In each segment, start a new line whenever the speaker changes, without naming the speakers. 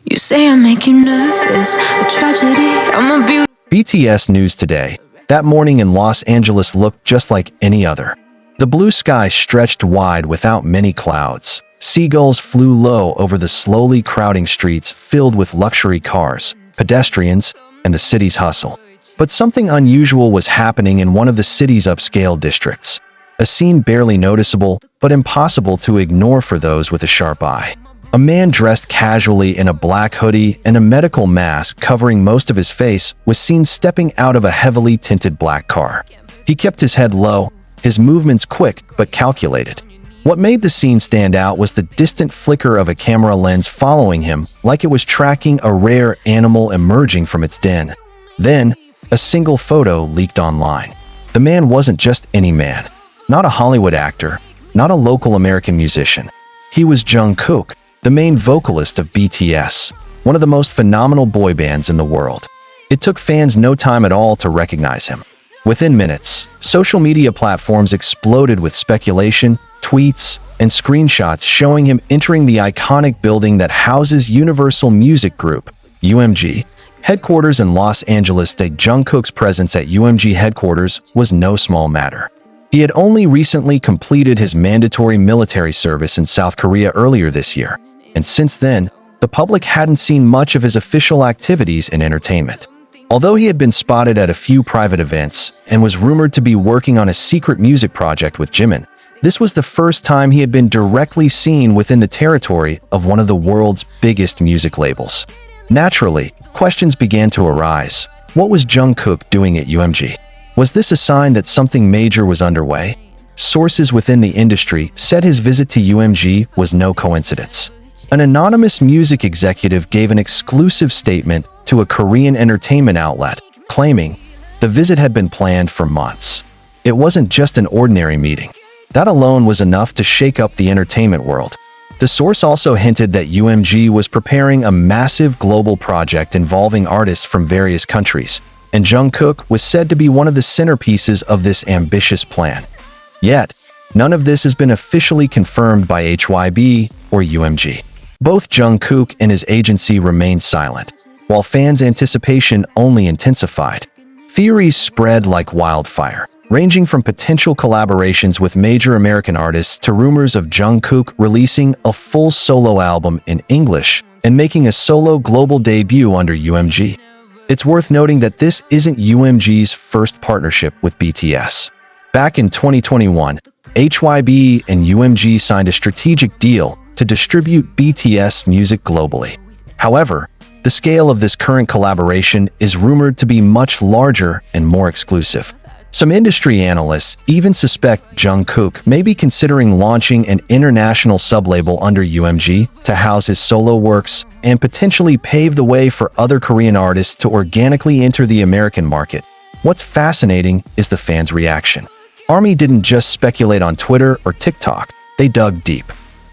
You say I make you nervous, a tragedy, I'm a beauty.
BTS news today. That morning in Los Angeles looked just like any other. The blue sky stretched wide without many clouds. Seagulls flew low over the slowly crowding streets filled with luxury cars, pedestrians, and the city's hustle. But something unusual was happening in one of the city's upscale districts. A scene barely noticeable, but impossible to ignore for those with a sharp eye. A man dressed casually in a black hoodie and a medical mask covering most of his face was seen stepping out of a heavily tinted black car. He kept his head low, his movements quick but calculated. What made the scene stand out was the distant flicker of a camera lens following him, like it was tracking a rare animal emerging from its den. Then, a single photo leaked online. The man wasn't just any man. Not a Hollywood actor, not a local American musician. He was Jungkook, the main vocalist of BTS, one of the most phenomenal boy bands in the world. It took fans no time at all to recognize him. Within minutes, social media platforms exploded with speculation, tweets, and screenshots showing him entering the iconic building that houses Universal Music Group, UMG, headquarters in Los Angeles. Jungkook's presence at UMG headquarters was no small matter. He had only recently completed his mandatory military service in South Korea earlier this year, and since then, the public hadn't seen much of his official activities in entertainment. Although he had been spotted at a few private events and was rumored to be working on a secret music project with Jimin, this was the first time he had been directly seen within the territory of one of the world's biggest music labels. Naturally, questions began to arise. What was Jungkook doing at UMG? Was this a sign that something major was underway? Sources within the industry said his visit to UMG was no coincidence. An anonymous music executive gave an exclusive statement to a Korean entertainment outlet, claiming the visit had been planned for months. It wasn't just an ordinary meeting. That alone was enough to shake up the entertainment world. The source also hinted that UMG was preparing a massive global project involving artists from various countries, and Jungkook was said to be one of the centerpieces of this ambitious plan. Yet, none of this has been officially confirmed by HYB or UMG. Both Jungkook and his agency remained silent, while fans' anticipation only intensified. Theories spread like wildfire, ranging from potential collaborations with major American artists to rumors of Jungkook releasing a full solo album in English and making a solo global debut under UMG. It's worth noting that this isn't UMG's first partnership with BTS. Back in 2021, HYB and UMG signed a strategic deal to distribute BTS music globally. However, the scale of this current collaboration is rumored to be much larger and more exclusive. Some industry analysts even suspect Jungkook may be considering launching an international sublabel under UMG to house his solo works and potentially pave the way for other Korean artists to organically enter the American market. What's fascinating is the fans' reaction. ARMY didn't just speculate on Twitter or TikTok, they dug deep.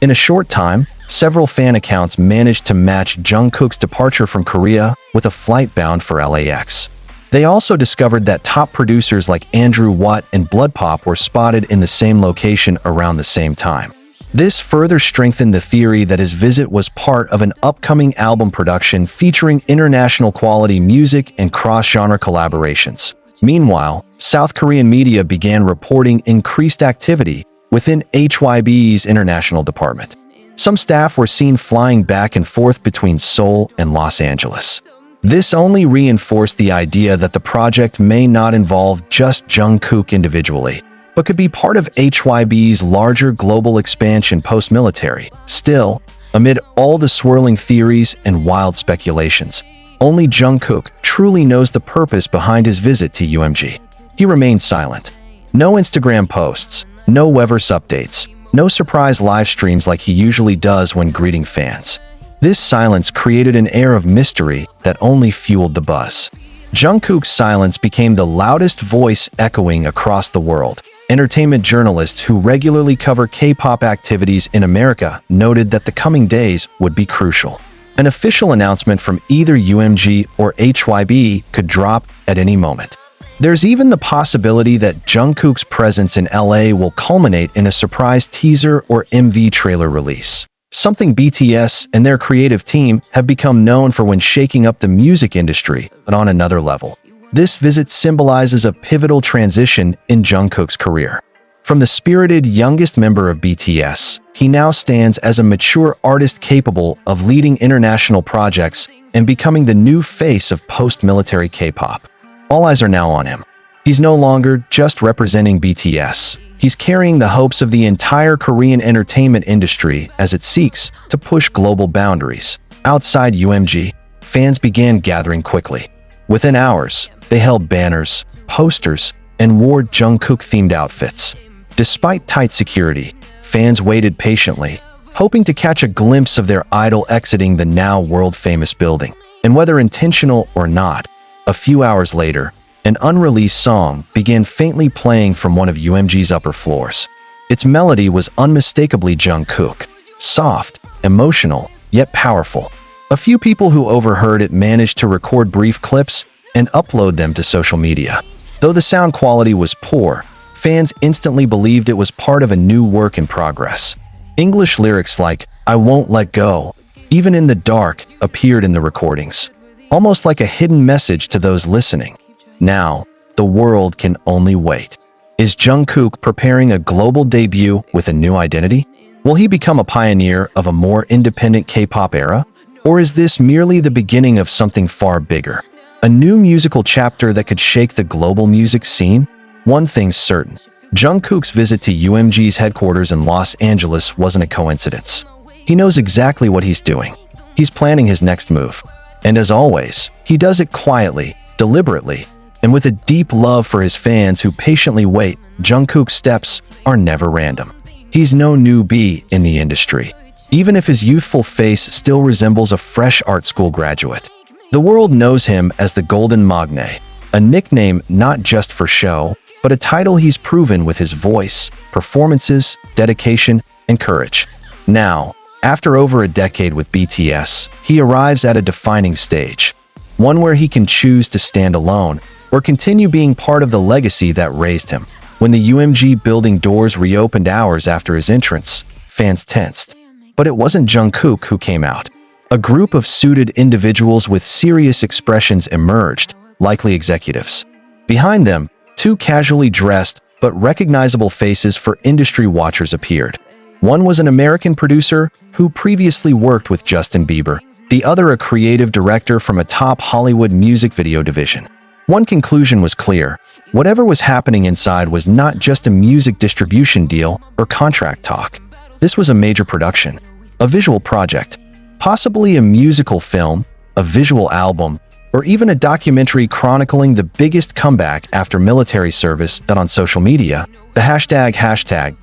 In a short time, several fan accounts managed to match Jungkook's departure from Korea with a flight bound for LAX. They also discovered that top producers like Andrew Watt and Blood Pop were spotted in the same location around the same time. This further strengthened the theory that his visit was part of an upcoming album production featuring international quality music and cross-genre collaborations. Meanwhile, South Korean media began reporting increased activity within HYB's international department. Some staff were seen flying back and forth between Seoul and Los Angeles. This only reinforced the idea that the project may not involve just Jungkook individually, but could be part of HYB's larger global expansion post-military. Still, amid all the swirling theories and wild speculations, only Jungkook truly knows the purpose behind his visit to UMG. He remained silent. No Instagram posts, no Weverse updates, no surprise live streams like he usually does when greeting fans. This silence created an air of mystery that only fueled the buzz. Jungkook's silence became the loudest voice echoing across the world. Entertainment journalists who regularly cover K-pop activities in America noted that the coming days would be crucial. An official announcement from either UMG or HYB could drop at any moment. There's even the possibility that Jungkook's presence in LA will culminate in a surprise teaser or MV trailer release. something BTS and their creative team have become known for when shaking up the music industry, but on another level. This visit symbolizes a pivotal transition in Jungkook's career. From the spirited youngest member of BTS, he now stands as a mature artist capable of leading international projects and becoming the new face of post-military K-pop. All eyes are now on him. He's no longer just representing BTS. He's carrying the hopes of the entire Korean entertainment industry as it seeks to push global boundaries. Outside UMG, fans began gathering quickly. Within hours, they held banners, posters, and wore Jungkook-themed outfits. Despite tight security, fans waited patiently, hoping to catch a glimpse of their idol exiting the now world-famous building. And whether intentional or not, a few hours later, an unreleased song began faintly playing from one of UMG's upper floors. Its melody was unmistakably Jungkook, soft, emotional, yet powerful. A few people who overheard it managed to record brief clips and upload them to social media. Though the sound quality was poor, fans instantly believed it was part of a new work in progress. English lyrics like, "I won't let go," even in the dark, appeared in the recordings, almost like a hidden message to those listening. Now, the world can only wait. Is Jungkook preparing a global debut with a new identity? Will he become a pioneer of a more independent K-pop era? Or is this merely the beginning of something far bigger? A new musical chapter that could shake the global music scene? One thing's certain. Jungkook's visit to UMG's headquarters in Los Angeles wasn't a coincidence. He knows exactly what he's doing. He's planning his next move. And as always, he does it quietly, deliberately, and with a deep love for his fans who patiently wait. Jungkook's steps are never random. He's no newbie in the industry, even if his youthful face still resembles a fresh art school graduate. The world knows him as the Golden Magne, a nickname not just for show, but a title he's proven with his voice, performances, dedication, and courage. Now, after over a decade with BTS, he arrives at a defining stage, one where he can choose to stand alone or continue being part of the legacy that raised him. When the UMG building doors reopened hours after his entrance, fans tensed. But it wasn't Jungkook who came out. A group of suited individuals with serious expressions emerged, likely executives. Behind them, two casually dressed but recognizable faces for industry watchers appeared. One was an American producer who previously worked with Justin Bieber, the other a creative director from a top Hollywood music video division. One conclusion was clear: whatever was happening inside was not just a music distribution deal or contract talk. This was a major production, a visual project, possibly a musical film, a visual album, or even a documentary chronicling the biggest comeback after military service. That on social media, the hashtag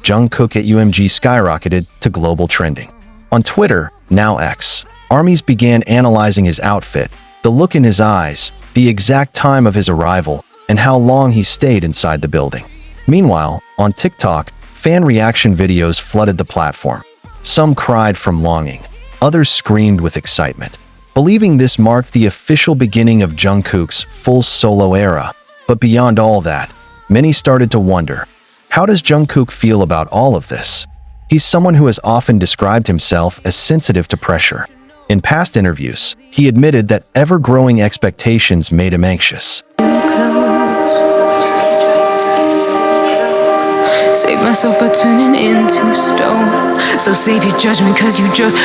Jungkook at UMG skyrocketed to global trending. On Twitter, now X, armies began analyzing his outfit, the look in his eyes, the exact time of his arrival, and how long he stayed inside the building. Meanwhile, on TikTok, fan reaction videos flooded the platform. Some cried from longing, others screamed with excitement, believing this marked the official beginning of Jungkook's full solo era. But beyond all that, many started to wonder, how does Jungkook feel about all of this? He's someone who has often described himself as sensitive to pressure. In past interviews, he admitted that ever-growing expectations made him anxious.
Save myself by turning into stone. So save your judgment, cause you just